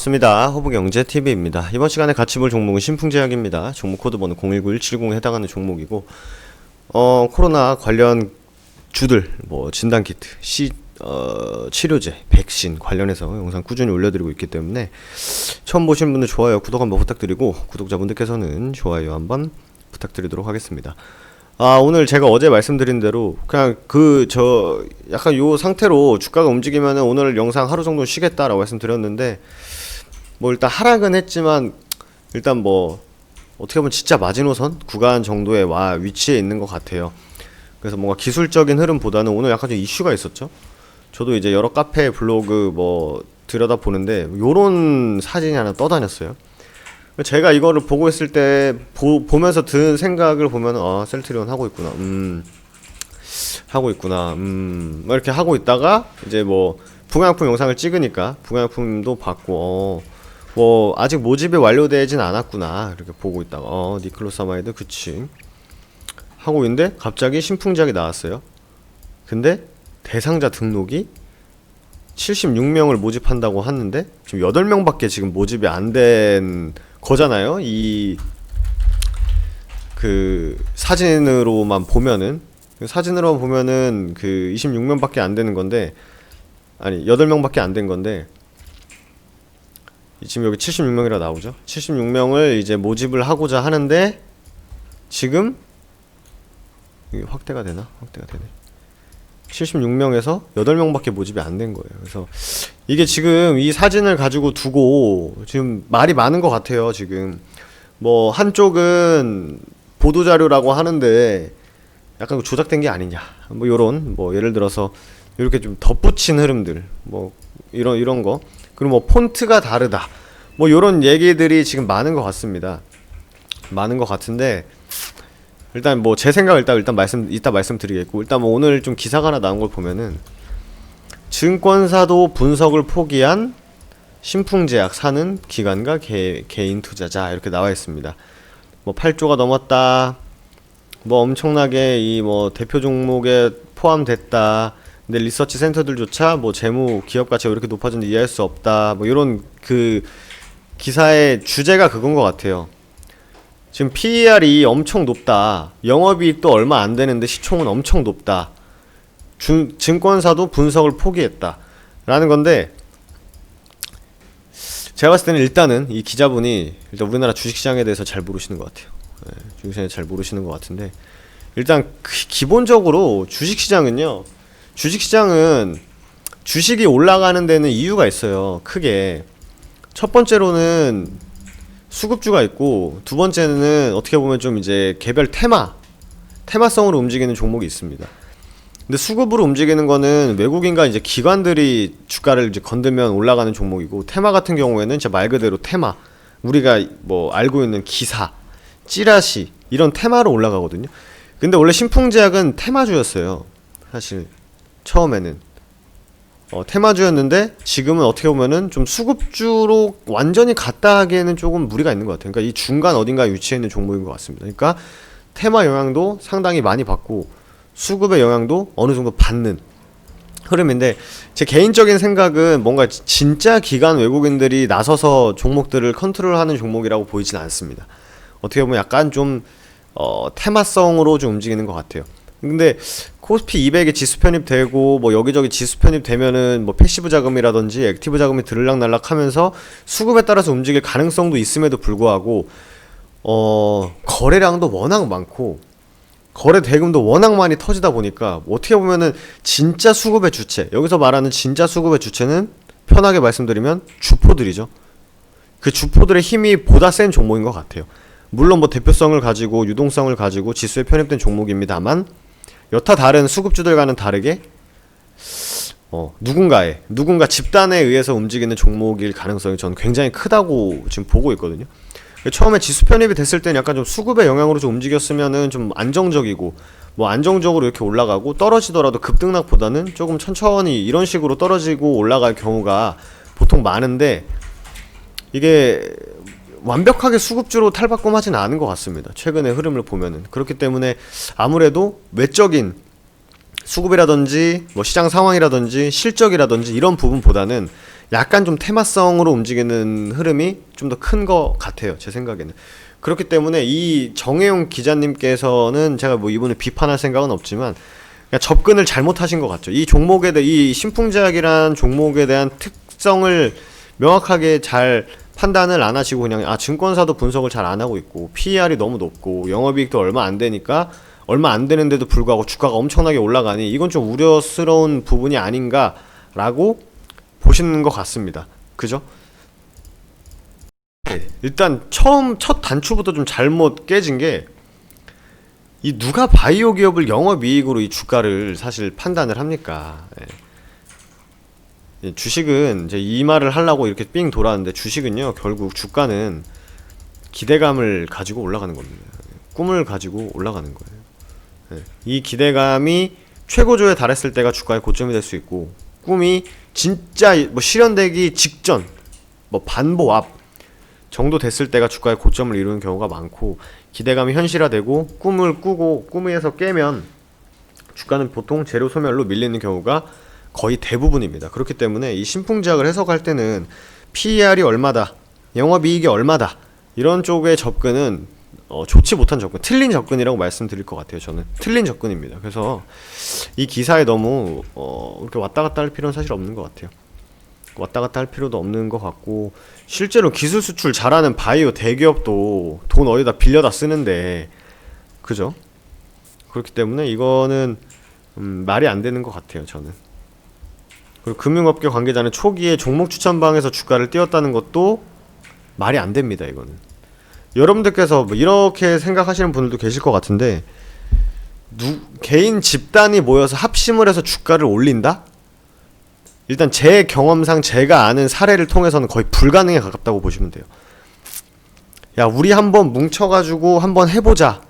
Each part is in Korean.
반갑습니다. 호북영재TV입니다. 이번 시간에 같이 볼 종목은 신풍제약입니다. 종목 코드 번호 019170에 해당하는 종목이고, 코로나 관련 주들, 진단키트, 치료제, 백신 관련해서 영상 꾸준히 올려드리고 있기 때문에 처음 보신 분들 좋아요, 구독 한번 부탁드리고, 구독자분들께서는 좋아요 한번 부탁드리도록 하겠습니다. 오늘 제가 어제 말씀드린 대로 그냥 약간 요 상태로 주가가 움직이면은 오늘 영상 하루 정도 쉬겠다라고 말씀드렸는데, 일단 하락은 했지만 일단 어떻게 보면 진짜 마지노선 구간 정도의 위치에 있는 것 같아요. 그래서 뭔가 기술적인 흐름보다는 오늘 약간 좀 이슈가 있었죠. 저도 이제 여러 카페 블로그 들여다 보는데 요런 사진이 하나 떠다녔어요. 제가 이거를 보고 있을 때 보면서 든 생각을 보면 셀트리온 하고 있구나, 이렇게 하고 있다가 이제 부강약품 영상을 찍으니까 부강약품도 봤고 아직 모집이 완료되진 않았구나 이렇게 보고 있다가 니클로사마이드 그치 하고 있는데 갑자기 신풍제약이 나왔어요. 근데 대상자 등록이 76명을 모집한다고 하는데 지금 8명밖에 지금 모집이 안 된 거잖아요. 사진으로만 보면은 그 26명밖에 안 되는 건데, 아니 8명밖에 안 된 건데, 지금 여기 76명이라 나오죠. 76명을 이제 모집을 하고자 하는데 지금 이게 확대가 되네. 76명에서 8명밖에 모집이 안 된 거예요. 그래서 이게 지금 이 사진을 가지고 두고 지금 말이 많은 것 같아요. 지금 한쪽은 보도자료라고 하는데 약간 조작된 게 아니냐, 요런 예를 들어서 이렇게 좀 덧붙인 흐름들, 이런 거, 그리고 폰트가 다르다, 요런 얘기들이 지금 많은 것 같습니다. 많은 것 같은데, 일단 제 생각을 이따 말씀드리겠고, 일단 오늘 좀 기사가 하나 나온 걸 보면은 증권사도 분석을 포기한 신풍제약 사는 기관과 개인 투자자 이렇게 나와 있습니다. 8조가 넘었다, 엄청나게 이 대표 종목에 포함됐다, 근데 리서치 센터들조차 재무 기업 가치가 이렇게 높아졌는데 이해할 수 없다, 이런 기사의 주제가 그건 것 같아요. 지금 PER이 엄청 높다, 영업이익도 얼마 안 되는데 시총은 엄청 높다, 증권사도 분석을 포기했다 라는 건데, 제가 봤을 때는 일단은 이 기자분이 우리나라 주식시장에 대해서 잘 모르시는 것 같아요. 주식시장에 잘 모르시는 것 같은데, 일단 기본적으로 주식시장은 주식이 올라가는 데는 이유가 있어요. 크게 첫 번째로는 수급주가 있고, 두 번째는 어떻게 보면 좀 이제 개별 테마성으로 움직이는 종목이 있습니다. 근데 수급으로 움직이는 거는 외국인과 이제 기관들이 주가를 이제 건들면 올라가는 종목이고, 테마 같은 경우에는 진짜 말 그대로 테마, 우리가 알고 있는 기사, 찌라시 이런 테마로 올라가거든요. 근데 원래 신풍제약은 테마주였어요. 사실 처음에는 테마주였는데 지금은 어떻게 보면은 좀 수급주로 완전히 갔다 하기에는 조금 무리가 있는 것 같아요. 그러니까 이 중간 어딘가에 위치해 있는 종목인 것 같습니다. 그러니까 테마 영향도 상당히 많이 받고 수급의 영향도 어느 정도 받는 흐름인데, 제 개인적인 생각은 뭔가 진짜 기관 외국인들이 나서서 종목들을 컨트롤하는 종목이라고 보이진 않습니다. 어떻게 보면 약간 좀 테마성으로 좀 움직이는 것 같아요. 근데 코스피 200에 지수 편입되고 여기저기 지수 편입되면은 패시브 자금이라든지 액티브 자금이 들락날락 하면서 수급에 따라서 움직일 가능성도 있음에도 불구하고 거래량도 워낙 많고 거래 대금도 워낙 많이 터지다 보니까 어떻게 보면은 진짜 수급의 주체, 여기서 말하는 진짜 수급의 주체는 편하게 말씀드리면 주포들이죠. 그 주포들의 힘이 보다 센 종목인 것 같아요. 물론 대표성을 가지고 유동성을 가지고 지수에 편입된 종목입니다만, 여타 다른 수급주들과는 다르게 누군가 집단에 의해서 움직이는 종목일 가능성이 저는 굉장히 크다고 지금 보고 있거든요. 처음에 지수 편입이 됐을 때는 약간 좀 수급의 영향으로 좀 움직였으면은 좀 안정적이고 안정적으로 이렇게 올라가고, 떨어지더라도 급등락보다는 조금 천천히 이런 식으로 떨어지고 올라갈 경우가 보통 많은데, 이게 완벽하게 수급주로 탈바꿈하지는 않은 것 같습니다. 최근의 흐름을 보면은. 그렇기 때문에 아무래도 외적인 수급이라든지 시장 상황이라든지 실적이라든지 이런 부분보다는 약간 좀 테마성으로 움직이는 흐름이 좀 더 큰 것 같아요, 제 생각에는. 그렇기 때문에 이 정혜용 기자님께서는 제가 뭐 이분을 비판할 생각은 없지만 그냥 접근을 잘못하신 것 같죠. 이 종목에 대해, 이 신풍제약이란 종목에 대한 특성을 명확하게 잘 판단을 안 하시고 그냥 증권사도 분석을 잘 안 하고 있고 PER이 너무 높고 영업이익도 얼마 안 되니까 얼마 안 되는데도 불구하고 주가가 엄청나게 올라가니 이건 좀 우려스러운 부분이 아닌가라고 보시는 것 같습니다. 그죠? 네, 일단 첫 단추부터 좀 잘못 깨진 게 이 누가 바이오 기업을 영업이익으로 이 주가를 사실 판단을 합니까? 주식은 이제 이 말을 하려고 이렇게 삥 돌았는데 주식은요 결국 주가는 기대감을 가지고 올라가는 겁니다. 꿈을 가지고 올라가는 거예요. 이 기대감이 최고조에 달했을 때가 주가의 고점이 될 수 있고 꿈이 진짜 뭐 실현되기 직전 뭐 반보 앞 정도 됐을 때가 주가의 고점을 이루는 경우가 많고 기대감이 현실화되고 꿈을 꾸고 꿈에서 깨면 주가는 보통 재료 소멸로 밀리는 경우가 거의 대부분입니다. 그렇기 때문에 이 신풍제약을 해석할 때는 PER이 얼마다, 영업이익이 얼마다 이런 쪽의 접근은 좋지 못한 접근, 틀린 접근이라고 말씀드릴 것 같아요. 저는 틀린 접근입니다. 그래서 이 기사에 너무 이렇게 왔다 갔다 할 필요는 사실 없는 것 같아요. 왔다 갔다 할 필요도 없는 것 같고 실제로 기술 수출 잘하는 바이오 대기업도 돈 어디다 빌려다 쓰는데 그죠? 그렇기 때문에 이거는 말이 안 되는 것 같아요. 저는. 그리고 금융업계 관계자는 초기에 종목 추천방에서 주가를 띄웠다는 것도 말이 안 됩니다. 이거는 여러분들께서 뭐 이렇게 생각하시는 분들도 계실 것 같은데 개인 집단이 모여서 합심을 해서 주가를 올린다? 일단 제 경험상 제가 아는 사례를 통해서는 거의 불가능에 가깝다고 보시면 돼요. 야, 우리 한번 뭉쳐가지고 한번 해보자.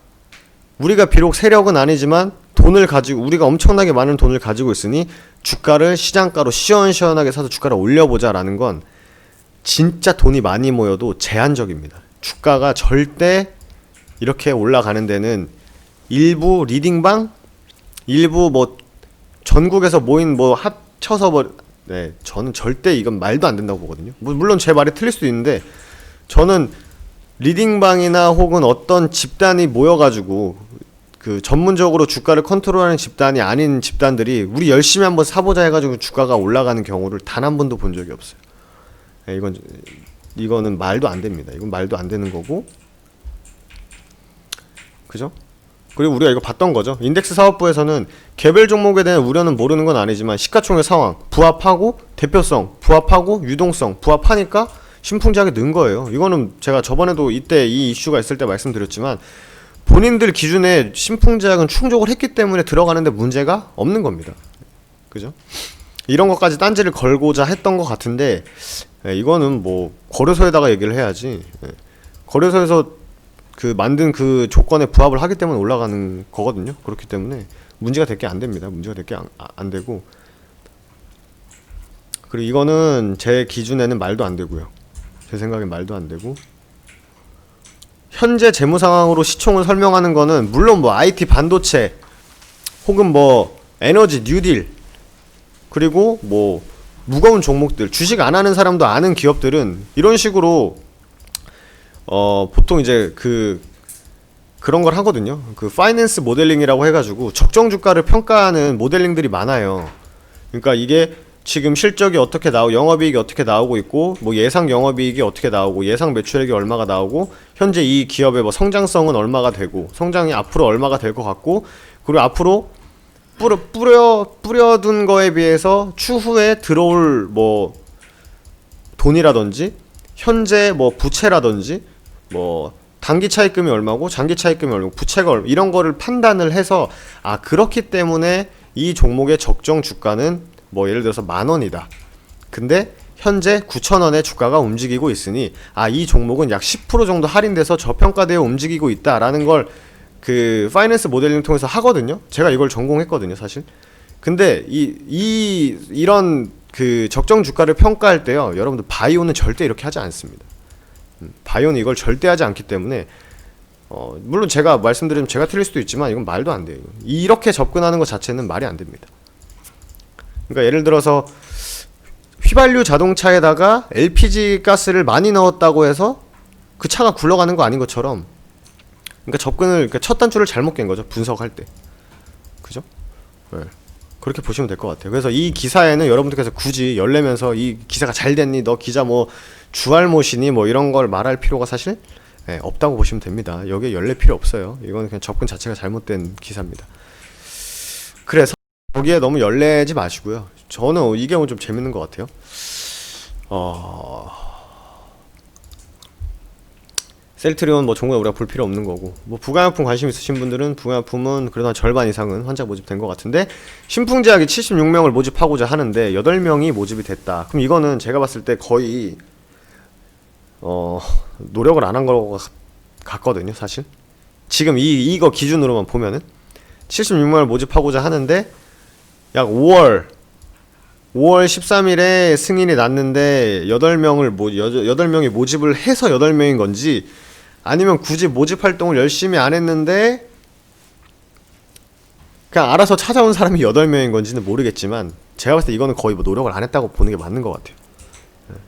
우리가 비록 세력은 아니지만 돈을 가지고 우리가 엄청나게 많은 돈을 가지고 있으니 주가를 시장가로 시원시원하게 사서 주가를 올려보자 라는 건 진짜 돈이 많이 모여도 제한적입니다. 주가가 절대 이렇게 올라가는 데는 일부 리딩방, 일부 뭐 전국에서 모인 뭐 합쳐서 뭐 저는 절대 이건 말도 안 된다고 보거든요. 물론 제 말이 틀릴 수도 있는데 저는 리딩방이나 혹은 어떤 집단이 모여가지고 그 전문적으로 주가를 컨트롤하는 집단이 아닌 집단들이 우리 열심히 한번 사보자 해가지고 주가가 올라가는 경우를 단 한 번도 본 적이 없어요. 이거는 말도 안 됩니다. 이건 말도 안 되는 거고, 그죠? 그리고 우리가 이거 봤던 거죠. 인덱스 사업부에서는 개별 종목에 대한 우려는 모르는 건 아니지만 시가총액 상황 부합하고 대표성 부합하고 유동성 부합하니까 신풍제약이 는 거예요. 이거는 제가 저번에도 이때 이 이슈가 있을 때 말씀드렸지만 본인들 기준에 신풍제약은 충족을 했기 때문에 들어가는데 문제가 없는 겁니다. 그죠? 이런 것까지 딴지를 걸고자 했던 것 같은데 이거는 뭐 거래소에다가 얘기를 해야지. 거래소에서 그 만든 그 조건에 부합을 하기 때문에 올라가는 거거든요. 그렇기 때문에 문제가 될 게 안 됩니다. 문제가 될 게 안 되고, 그리고 이거는 제 기준에는 말도 안 되고요. 제 생각엔 말도 안 되고, 현재 재무 상황으로 시총을 설명하는 거는 물론 뭐 IT 반도체 혹은 뭐 에너지 뉴딜 그리고 뭐 무거운 종목들 주식 안 하는 사람도 아는 기업들은 이런 식으로 보통 이제 그런 걸 하거든요. 그 파이낸스 모델링이라고 해가지고 적정 주가를 평가하는 모델링들이 많아요. 그러니까 이게 지금 실적이 어떻게 나오고 영업이익이 어떻게 나오고 있고 뭐 예상 영업이익이 어떻게 나오고 예상 매출액이 얼마가 나오고 현재 이 기업의 뭐 성장성은 얼마가 되고 성장이 앞으로 얼마가 될 것 같고 그리고 앞으로 뿌려둔 거에 비해서 추후에 들어올 뭐 돈이라든지 현재 뭐 부채라든지 뭐 단기 차입금이 얼마고 장기 차입금이 얼마고 부채가 얼마 이런 거를 판단을 해서 그렇기 때문에 이 종목의 적정 주가는 뭐 예를 들어서 10,000원이다. 근데 현재 9,000원의 주가가 움직이고 있으니 이 종목은 약 10% 정도 할인돼서 저평가되어 움직이고 있다라는 걸 그 파이낸스 모델링 통해서 하거든요. 제가 이걸 전공했거든요, 사실. 근데 이런 그 적정 주가를 평가할 때요, 여러분들 바이오는 절대 이렇게 하지 않습니다. 바이오는 이걸 절대 하지 않기 때문에 물론 제가 말씀드리면 제가 틀릴 수도 있지만 이건 말도 안 돼요. 이렇게 접근하는 것 자체는 말이 안 됩니다. 그러니까 예를 들어서 휘발유 자동차에다가 LPG 가스를 많이 넣었다고 해서 그 차가 굴러가는 거 아닌 것처럼, 그러니까 그러니까 첫 단추를 잘못 깬 거죠, 분석할 때. 그죠? 네. 그렇게 보시면 될 것 같아요. 그래서 이 기사에는 여러분들께서 굳이 열내면서 이 기사가 잘 됐니, 너 기자 뭐 주알못이니 뭐 이런 걸 말할 필요가 사실 없다고 보시면 됩니다. 여기에 열낼 필요 없어요. 이건 그냥 접근 자체가 잘못된 기사입니다. 그래서 거기에 너무 열내지 마시고요. 저는 이 경우 좀 재밌는 것 같아요. 셀트리온 뭐 종류가 우리가 볼 필요 없는 거고, 뭐 부가약품 관심 있으신 분들은 부가약품은 그래도 한 절반 이상은 환자 모집된 것 같은데, 신풍제약이 76명을 모집하고자 하는데 8명이 모집이 됐다. 그럼 이거는 제가 봤을 때 거의 노력을 안 한 거 같거든요, 사실. 지금 이거 기준으로만 보면은 76명을 모집하고자 하는데 약 5월 13일에 승인이 났는데 8명이 모집을 해서 8명인 건지, 아니면 굳이 모집 활동을 열심히 안 했는데 그냥 알아서 찾아온 사람이 8명인 건지는 모르겠지만, 제가 봤을 때 이거는 거의 뭐 노력을 안 했다고 보는 게 맞는 것 같아요.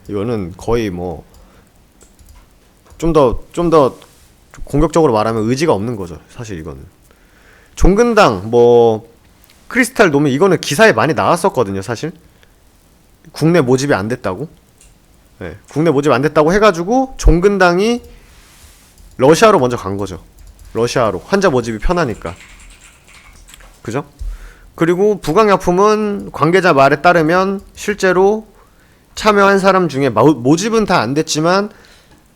이거는 거의 뭐 좀 더 공격적으로 말하면 의지가 없는 거죠, 사실. 이거는 종근당 뭐 크리스탈 노미, 이거는 기사에 많이 나왔었거든요, 사실. 국내 모집이 안 됐다고. 네, 국내 모집 안 됐다고 해가지고 종근당이 러시아로 먼저 간 거죠. 러시아로 환자 모집이 편하니까. 그죠? 그리고 부강약품은 관계자 말에 따르면 실제로 참여한 사람 중에 모집은 다 안 됐지만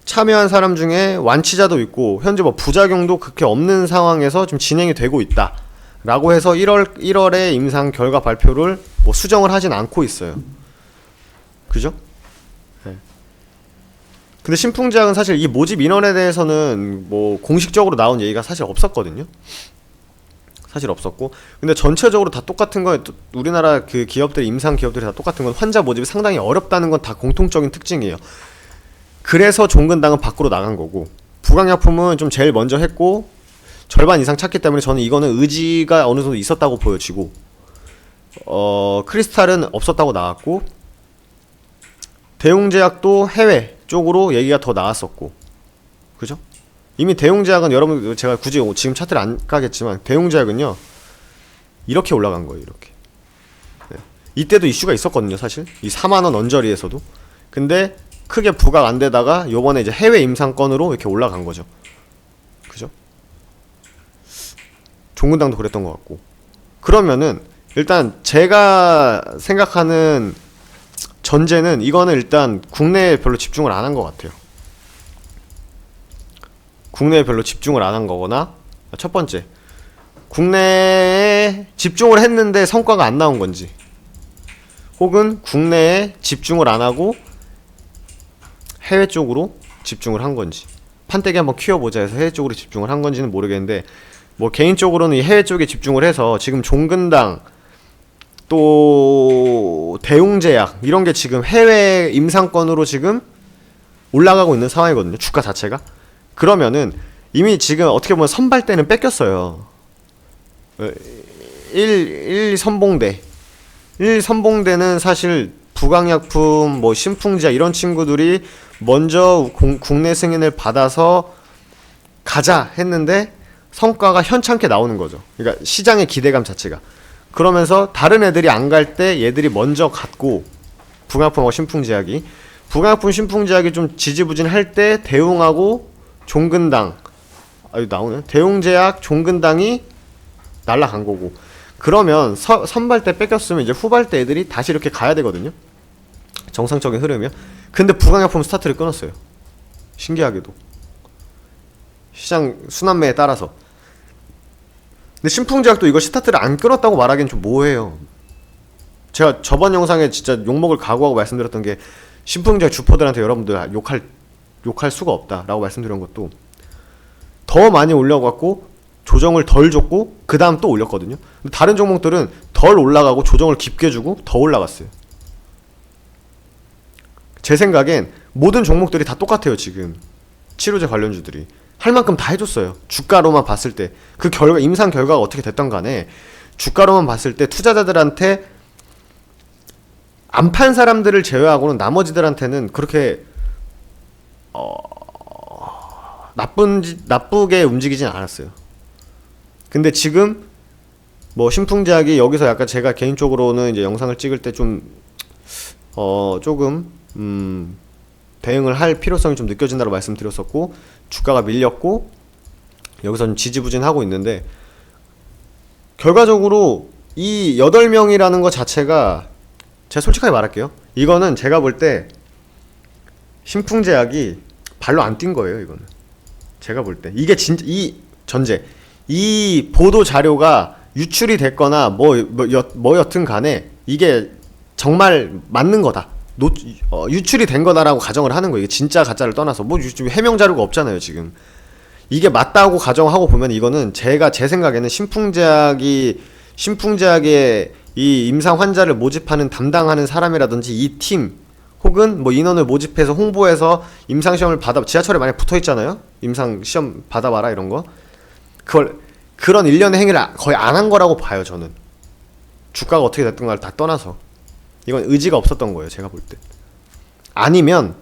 참여한 사람 중에 완치자도 있고 현재 뭐 부작용도 그렇게 없는 상황에서 좀 진행이 되고 있다 라고 해서 1월에 임상 결과 발표를 뭐 수정을 하진 않고 있어요. 그죠? 네. 근데 신풍제약은 사실 이 모집 인원에 대해서는 뭐 공식적으로 나온 얘기가 사실 없었거든요. 사실 없었고, 근데 전체적으로 다 똑같은 거, 우리나라 그 기업들, 임상 기업들이 다 똑같은 건 환자 모집이 상당히 어렵다는 건 다 공통적인 특징이에요. 그래서 종근당은 밖으로 나간 거고, 부강약품은 좀 제일 먼저 했고 절반 이상 찾기 때문에 저는 이거는 의지가 어느 정도 있었다고 보여지고, 크리스탈은 없었다고 나왔고, 대웅제약도 해외 쪽으로 얘기가 더 나왔었고, 그죠? 이미 대웅제약은 여러분, 제가 굳이 지금 차트를 안 까겠지만 대웅제약은요 이렇게 올라간 거예요, 이렇게. 네. 이때도 이슈가 있었거든요, 사실. 이 4만원 언저리에서도. 근데 크게 부각 안 되다가 요번에 이제 해외 임상권으로 이렇게 올라간 거죠. 그죠? 종근당도 그랬던 것 같고. 그러면은 일단 제가 생각하는 전제는, 이거는 일단 국내에 별로 집중을 안 한 것 같아요. 국내에 별로 집중을 안 한 거거나, 첫 번째, 국내에 집중을 했는데 성과가 안 나온 건지, 혹은 국내에 집중을 안 하고 해외 쪽으로 집중을 한 건지, 판때기 한번 키워보자 해서 해외 쪽으로 집중을 한 건지는 모르겠는데, 뭐 개인적으로는 이 해외 쪽에 집중을 해서 지금 종근당 또 대웅제약 이런 게 지금 해외 임상권으로 지금 올라가고 있는 상황이거든요, 주가 자체가. 그러면은 이미 지금 어떻게 보면 선발대는 뺏겼어요. 1 선봉대는 사실 부강약품, 뭐 신풍제약 이런 친구들이 먼저 국내 승인을 받아서 가자 했는데 성과가 현찮게 나오는 거죠. 그러니까 시장의 기대감 자체가. 그러면서 다른 애들이 안 갈 때 얘들이 먼저 갔고, 부강약품하고 신풍제약이, 부강약품 신풍제약이 좀 지지부진할 때 대웅하고 종근당, 나오네, 대웅제약 종근당이 날라간 거고. 그러면 선발대 뺏겼으면 이제 후발대 애들이 다시 이렇게 가야 되거든요, 정상적인 흐름이요. 근데 부강약품 스타트를 끊었어요, 신기하게도. 시장 순환매에 따라서. 근데 신풍제약도 이거 스타트를 안 끊었다고 말하기엔 좀 모호해요. 제가 저번 영상에 진짜 욕먹을 각오하고 말씀드렸던 게, 신풍제약 주포들한테 여러분들 욕할 수가 없다 라고 말씀드린 것도, 더 많이 올려갖고 조정을 덜 줬고 그 다음 또 올렸거든요. 근데 다른 종목들은 덜 올라가고 조정을 깊게 주고 더 올라갔어요. 제 생각엔 모든 종목들이 다 똑같아요, 지금. 치료제 관련주들이 할 만큼 다 해줬어요. 주가로만 봤을 때 그 결과, 임상 결과가 어떻게 됐던 간에 주가로만 봤을 때 투자자들한테 안 판 사람들을 제외하고는 나머지들한테는 그렇게 나쁘게 움직이진 않았어요. 근데 지금 뭐 신풍제약이 여기서 약간 제가 개인적으로는 이제 영상을 찍을 때 좀 조금 대응을 할 필요성이 좀 느껴진다고 말씀드렸었고, 주가가 밀렸고 여기서 좀 지지부진하고 있는데, 결과적으로 이 8명이라는 것 자체가, 제가 솔직하게 말할게요, 이거는 제가 볼 때 신풍제약이 발로 안 뛴 거예요. 이거는 제가 볼 때 이게 진짜 이 전제, 이 보도 자료가 유출이 됐거나 뭐 여튼 간에 이게 정말 맞는 거다, 유출이 된 거다라고 가정을 하는 거예요. 이게 진짜 가짜를 떠나서 뭐 지금 해명 자료가 없잖아요. 지금 이게 맞다고 가정하고 보면, 이거는 제 생각에는 신풍제약의 이 임상 환자를 모집하는 담당하는 사람이라든지 이 팀, 혹은 뭐 인원을 모집해서 홍보해서 임상시험을 지하철에 만약 붙어 있잖아요. 임상시험 받아봐라 이런 거. 그런 일련의 행위를 거의 안 한 거라고 봐요, 저는. 주가가 어떻게 됐던가를 다 떠나서. 이건 의지가 없었던 거예요, 제가 볼 때. 아니면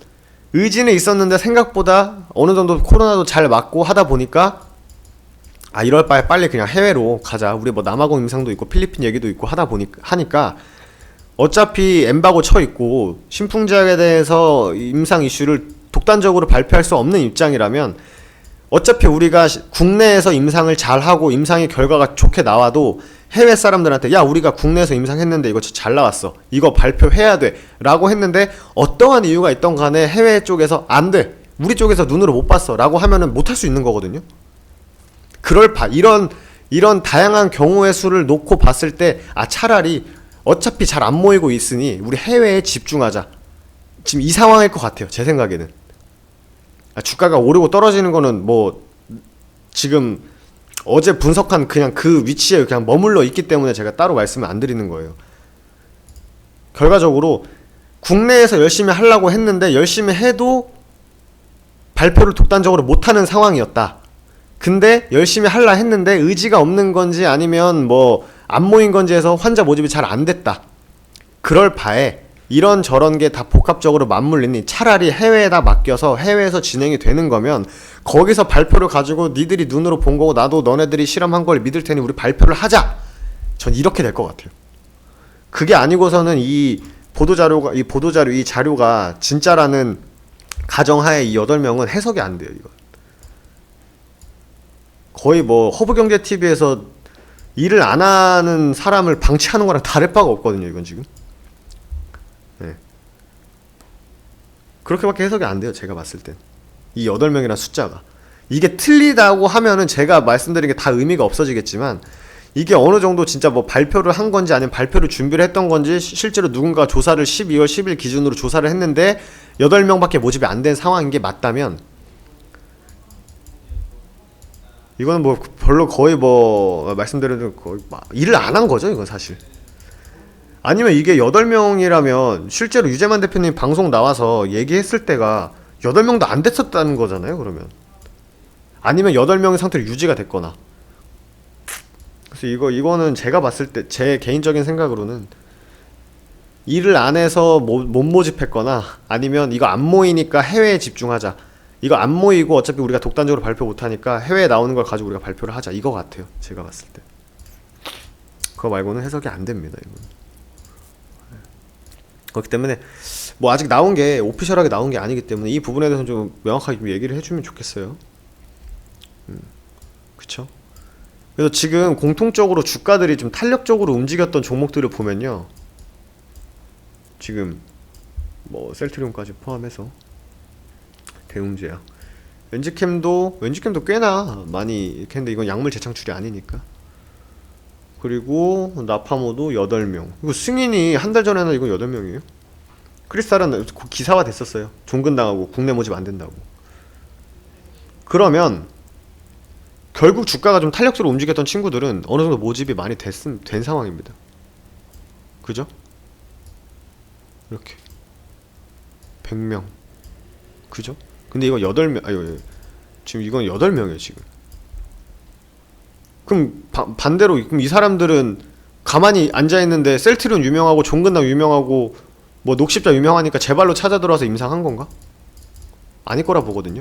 의지는 있었는데 생각보다 어느 정도 코로나도 잘 맞고 하다 보니까, 이럴 바에 빨리 그냥 해외로 가자. 우리 뭐 남아공 임상도 있고 필리핀 얘기도 있고 하니까 어차피 엠바고 쳐 있고 신풍제약에 대해서 임상 이슈를 독단적으로 발표할 수 없는 입장이라면, 어차피 우리가 국내에서 임상을 잘하고 임상의 결과가 좋게 나와도 해외 사람들한테 야, 우리가 국내에서 임상했는데 이거 잘 나왔어, 이거 발표해야 돼 라고 했는데, 어떠한 이유가 있던 간에 해외 쪽에서 안 돼, 우리 쪽에서 눈으로 못 봤어 라고 하면은 못 할 수 있는 거거든요. 이런 다양한 경우의 수를 놓고 봤을 때, 차라리 어차피 잘 안 모이고 있으니 우리 해외에 집중하자, 지금 이 상황일 것 같아요, 제 생각에는. 주가가 오르고 떨어지는 거는 뭐 지금 어제 분석한 그냥 그 위치에 그냥 머물러 있기 때문에 제가 따로 말씀을 안 드리는 거예요. 결과적으로 국내에서 열심히 하려고 했는데, 열심히 해도 발표를 독단적으로 못하는 상황이었다. 근데 열심히 하려 했는데 의지가 없는 건지 아니면 뭐 안 모인 건지 해서 환자 모집이 잘 안 됐다. 그럴 바에 이런 저런 게 다 복합적으로 맞물리니 차라리 해외에다 맡겨서 해외에서 진행이 되는 거면 거기서 발표를 가지고 니들이 눈으로 본 거고 나도 너네들이 실험한 걸 믿을 테니 우리 발표를 하자. 전 이렇게 될 것 같아요. 그게 아니고서는 이 자료가 진짜라는 가정하에 이 8명은 해석이 안 돼요. 이거 거의 뭐 허브경제TV에서 일을 안 하는 사람을 방치하는 거랑 다를 바가 없거든요. 이건 지금. 네. 그렇게밖에 해석이 안 돼요, 제가 봤을 땐. 이 8명이라는 숫자가. 이게 틀리다고 하면은 제가 말씀드린 게 다 의미가 없어지겠지만, 이게 어느 정도 진짜 뭐 발표를 한 건지 아니면 발표를 준비를 했던 건지, 실제로 누군가 조사를 12월 10일 기준으로 조사를 했는데 8명밖에 모집이 안 된 상황인 게 맞다면, 이거는 뭐 별로 거의 뭐 말씀드린 거의 일을 안 한 거죠, 이건 사실. 아니면 이게 8명이라면 실제로 유재만 대표님 방송 나와서 얘기했을 때가 8명도 안 됐었다는 거잖아요, 그러면. 아니면 8명의 상태로 유지가 됐거나. 그래서 이거는 제가 봤을 때 제 개인적인 생각으로는 일을 안 해서 못 모집했거나, 아니면 이거 안 모이니까 해외에 집중하자, 이거 안 모이고 어차피 우리가 독단적으로 발표 못하니까 해외에 나오는 걸 가지고 우리가 발표를 하자, 이거 같아요, 제가 봤을 때. 그거 말고는 해석이 안 됩니다, 이건. 그렇기 때문에 뭐 아직 나온 게 오피셜하게 나온 게 아니기 때문에 이 부분에 대해서는 좀 명확하게 좀 얘기를 해주면 좋겠어요. 그쵸? 그래서 지금 공통적으로 주가들이 좀 탄력적으로 움직였던 종목들을 보면요, 지금 뭐 셀트리온까지 포함해서 대웅제약, 웬지캠도 꽤나 많이 이렇게 했는데 이건 약물 재창출이 아니니까. 그리고 나파모도 8명. 이거 승인이 한 달 전에는 이거 8명이에요. 크리스탈은 기사화 됐었어요. 종근당하고 국내 모집 안 된다고. 그러면 결국 주가가 좀 탄력적으로 움직였던 친구들은 어느 정도 모집이 많이 된 상황입니다. 그죠? 이렇게 100명. 그죠? 근데 이거 8명, 지금 이건 8명이에요, 지금. 그럼 반대로, 그럼 이 사람들은 가만히 앉아있는데 셀트리온 유명하고 종근당 유명하고 뭐 녹십자 유명하니까 제 발로 찾아 들어와서 임상한 건가? 아닐 거라 보거든요.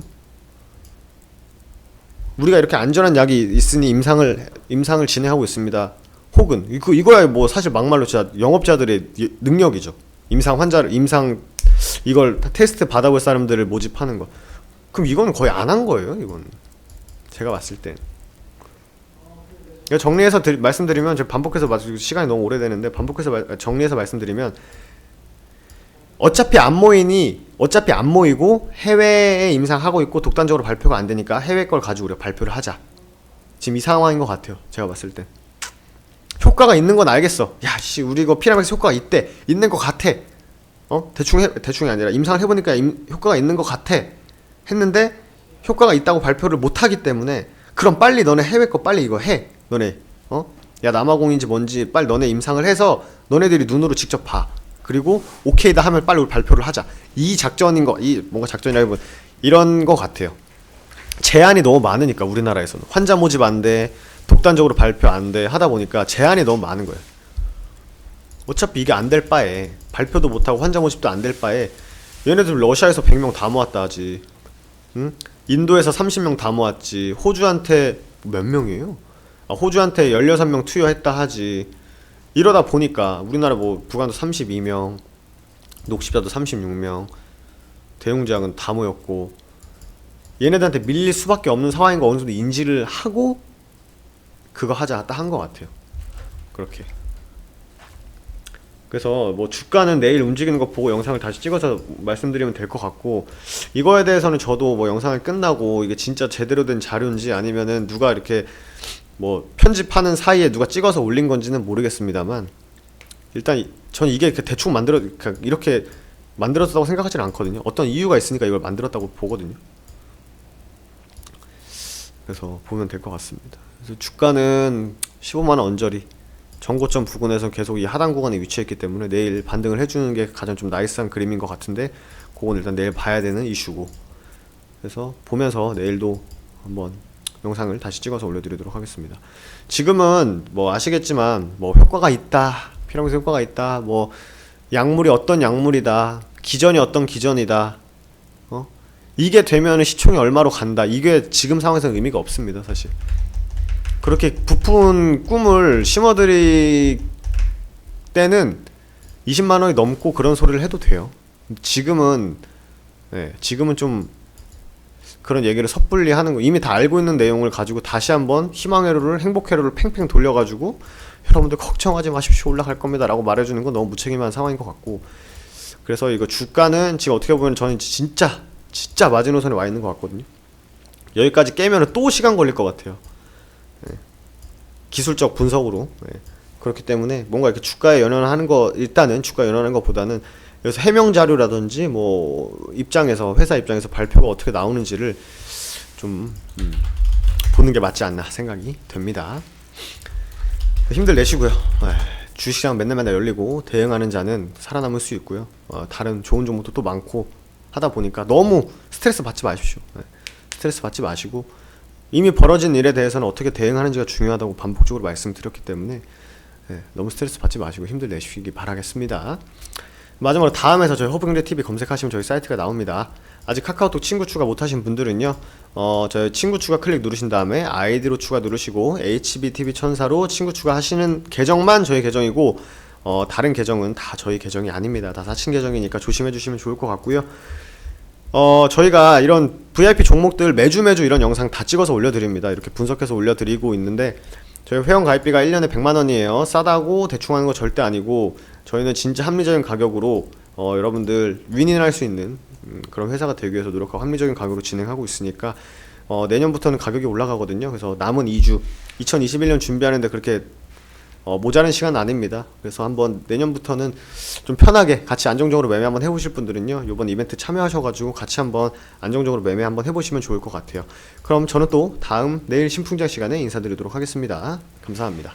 우리가 이렇게 안전한 약이 있으니 임상을 진행하고 있습니다. 혹은 이거야 뭐 사실 막말로 진짜 영업자들의 능력이죠. 임상 이걸 테스트 받아볼 사람들을 모집하는 거. 그럼 이건 거의 안 한 거예요. 이건 제가 봤을 땐. 정리해서 말씀드리면 제가 반복해서 시간이 너무 오래되는데 반복해서 정리해서 말씀드리면 어차피 안 모이고 해외에 임상하고 있고 독단적으로 발표가 안 되니까 해외 걸 가지고 우리가 발표를 하자. 지금 이 상황인 것 같아요. 제가 봤을 땐. 효과가 있는 건 알겠어. 야, 씨, 우리 이거 피라미드 효과가 있는 것 같아. 대충이 아니라 임상을 해보니까 효과가 있는 것 같아. 했는데 효과가 있다고 발표를 못 하기 때문에 그럼 빨리 너네 해외 거 빨리 이거 해. 너네 야 남아공인지 뭔지 빨리 너네 임상을 해서 너네들이 눈으로 직접 봐. 그리고 오케이다 하면 빨리 우리 발표를 하자. 이 뭔가 작전이라기보다 이런 거 같아요. 제한이 너무 많으니까 우리나라에서는 환자 모집 안 돼, 독단적으로 발표 안 돼 하다 보니까 제한이 너무 많은 거예요. 어차피 이게 안 될 바에 발표도 못하고 환자 모집도 안 될 바에 얘네들 러시아에서 100명 다 모았다 하지. 응? 인도에서 30명 다 모았지. 호주한테 몇 명이에요? 호주한테 16명 투여했다 하지. 이러다 보니까 우리나라 뭐 부관도 32명, 녹십자도 36명, 대웅제약은 다 모였고 얘네들한테 밀릴 수밖에 없는 상황인 거 어느 정도 인지를 하고 그거 하자 딱 한 것 같아요. 그렇게. 그래서 뭐 주가는 내일 움직이는 거 보고 영상을 다시 찍어서 말씀드리면 될 것 같고 이거에 대해서는 저도 뭐 영상을 끝나고 이게 진짜 제대로 된 자료인지 아니면은 누가 이렇게 뭐 편집하는 사이에 누가 찍어서 올린 건지는 모르겠습니다만 일단 전 이게 대충 이렇게 만들었다고 생각하지는 않거든요. 어떤 이유가 있으니까 이걸 만들었다고 보거든요. 그래서 보면 될 것 같습니다. 그래서 주가는 15만원 언저리 정고점 부근에서 계속 이 하단 구간에 위치했기 때문에 내일 반등을 해주는 게 가장 좀 나이스한 그림인 것 같은데 그건 일단 내일 봐야 되는 이슈고 그래서 보면서 내일도 한번 영상을 다시 찍어서 올려드리도록 하겠습니다. 지금은 뭐 아시겠지만 뭐 효과가 있다, 피라미드 효과가 있다, 뭐 약물이 어떤 약물이다, 기전이 어떤 기전이다, 이게 되면 시총이 얼마로 간다. 이게 지금 상황에서는 의미가 없습니다, 사실. 그렇게 부푼 꿈을 심어드릴 때는 20만원이 넘고 그런 소리를 해도 돼요. 지금은 좀 그런 얘기를 섣불리 하는 거 이미 다 알고 있는 내용을 가지고 다시 한번 희망회로를 행복회로를 팽팽 돌려가지고 여러분들 걱정하지 마십시오 올라갈 겁니다 라고 말해주는 건 너무 무책임한 상황인 것 같고 그래서 이거 주가는 지금 어떻게 보면 저는 진짜 마지노선에 와 있는 것 같거든요. 여기까지 깨면 또 시간 걸릴 것 같아요. 기술적 분석으로. 그렇기 때문에 뭔가 이렇게 주가에 연연하는 거 일단은 주가에 연연하는 것보다는 여기서 해명 자료라든지 뭐 회사 입장에서 발표가 어떻게 나오는지를 좀 보는 게 맞지 않나 생각이 됩니다. 힘들 내시고요. 주식시장 맨날 열리고 대응하는 자는 살아남을 수 있고요. 다른 좋은 종목도 또 많고 하다 보니까 너무 스트레스 받지 마십시오. 스트레스 받지 마시고 이미 벌어진 일에 대해서는 어떻게 대응하는지가 중요하다고 반복적으로 말씀드렸기 때문에 너무 스트레스 받지 마시고 힘들 내시기 바라겠습니다. 마지막으로 다음에서 저희 허브경제TV 검색하시면 저희 사이트가 나옵니다. 아직 카카오톡 친구 추가 못하신 분들은요 저희 친구 추가 클릭 누르신 다음에 아이디로 추가 누르시고 HBTV천사로 친구 추가하시는 계정만 저희 계정이고 다른 계정은 다 저희 계정이 아닙니다. 다 사칭 계정이니까 조심해 주시면 좋을 것 같고요. 저희가 이런 VIP 종목들 매주 이런 영상 다 찍어서 올려드립니다. 이렇게 분석해서 올려드리고 있는데 저희 회원 가입비가 1년에 100만원이에요. 싸다고 대충 하는 거 절대 아니고 저희는 진짜 합리적인 가격으로 여러분들 윈윈할 수 있는 그런 회사가 되기 위해서 노력하고 합리적인 가격으로 진행하고 있으니까 내년부터는 가격이 올라가거든요. 그래서 남은 2주 2021년 준비하는데 그렇게 모자란 시간은 아닙니다. 그래서 한번 내년부터는 좀 편하게 같이 안정적으로 매매 한번 해보실 분들은요 이번 이벤트 참여하셔가지고 같이 한번 안정적으로 매매 한번 해보시면 좋을 것 같아요. 그럼 저는 또 내일 신풍장 시간에 인사드리도록 하겠습니다. 감사합니다.